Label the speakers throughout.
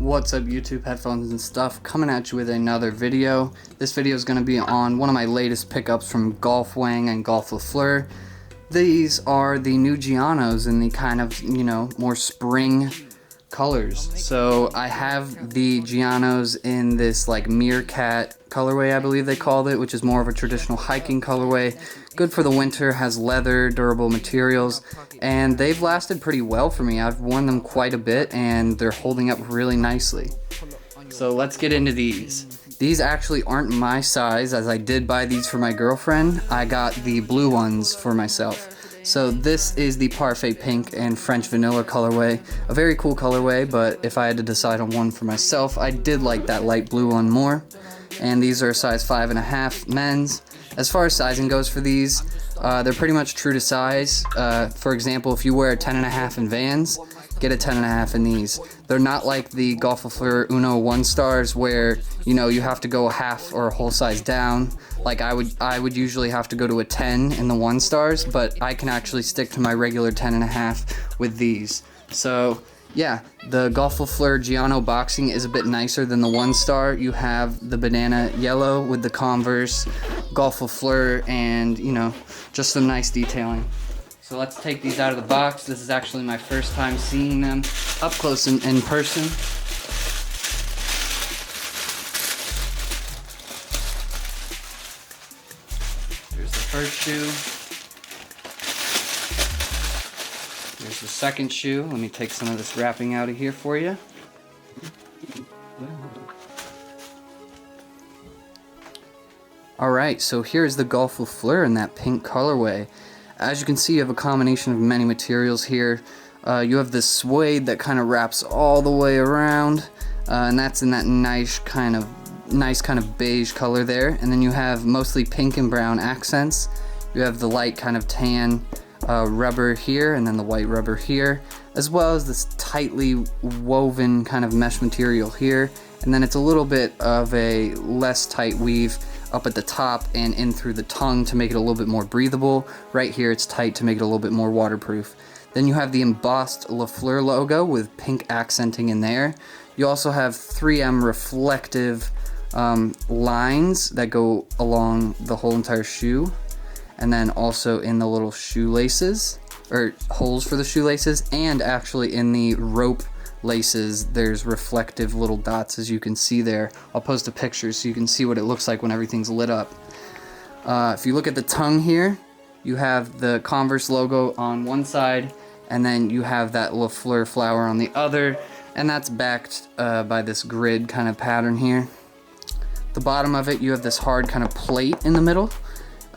Speaker 1: What's up YouTube headphones and stuff, coming at you with another video. This video is going to be on one of my latest pickups from Golf Wang and Golf Fleur. These are the new Giannos in the kind of, more spring colors. So I have the Giannos in this like meerkat colorway, I believe they called it, which is more of a traditional hiking colorway. Good for the winter, has leather, durable materials, and they've lasted pretty well for me. I've worn them quite a bit and they're holding up really nicely. So let's get into these. These actually aren't my size, as I did buy these for my girlfriend. I got the blue ones for myself. So this is the Parfait pink and French vanilla colorway. A very cool colorway, but if I had to decide on one for myself, I did like that light blue one more. And these are a size 5.5 men's. As far as sizing goes for these, they're pretty much true to size. For example, if you wear a 10.5 in Vans, get a 10.5 in these. They're not like the Golf Fleur Uno 1 stars where, you have to go a half or a whole size down. Like I would usually have to go to a 10 in the 1 stars, but I can actually stick to my regular 10.5 with these. So yeah, the Golf Fleur Gianno boxing is a bit nicer than the 1 star. You have the banana yellow with the Converse, Golf Fleur, and just some nice detailing. So let's take these out of the box. This is actually my first time seeing them up close in person. Here's the first shoe. Here's the second shoe. Let me take some of this wrapping out of here for you. Alright, so here's the Golf Fleur in that pink colorway. As you can see, you have a combination of many materials here. You have this suede that kind of wraps all the way around, and that's in that nice kind of beige color there. And then you have mostly pink and brown accents. You have the light kind of tan rubber here, and then the white rubber here, as well as this tightly woven kind of mesh material here. And then it's a little bit of a less tight weave up at the top and in through the tongue to make it a little bit more breathable. Right here it's tight to make it a little bit more waterproof. Then you have the embossed Fleur logo with pink accenting in there. You also have 3M reflective lines that go along the whole entire shoe, and then also in the little shoelaces, or holes for the shoelaces, and actually in the rope laces there's reflective little dots, as you can see there. I'll post a picture so you can see what it looks like when everything's lit up. If you look at the tongue here, you have the Converse logo on one side, and then you have that Fleur flower on the other, and that's backed by this grid kind of pattern here. The bottom of it, you have this hard kind of plate in the middle.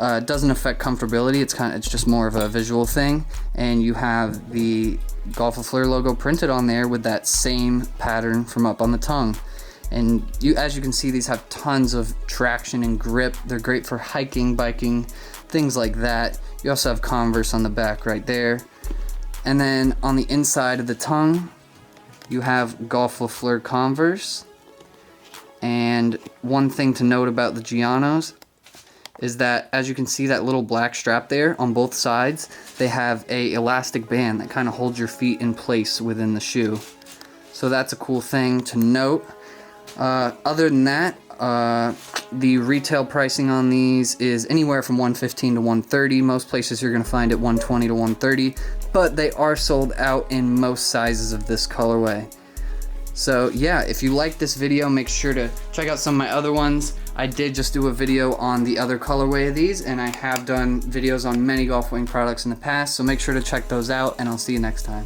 Speaker 1: It doesn't affect comfortability, it's just more of a visual thing. And you have the Golf Fleur logo printed on there with that same pattern from up on the tongue. And as you can see, these have tons of traction and grip. They're great for hiking, biking, things like that. You also have Converse on the back right there. And then on the inside of the tongue, you have Golf Fleur Converse. And one thing to note about the Giannos is that, as you can see, that little black strap there on both sides, they have a elastic band that kind of holds your feet in place within the shoe. So that's a cool thing to note. Other than that, the retail pricing on these is anywhere from $115 to $130. Most places you're going to find it $120 to $130, but they are sold out in most sizes of this colorway. So yeah, if you like this video, make sure to check out some of my other ones. I did just do a video on the other colorway of these, and I have done videos on many Golf Wang products in the past, so make sure to check those out, and I'll see you next time.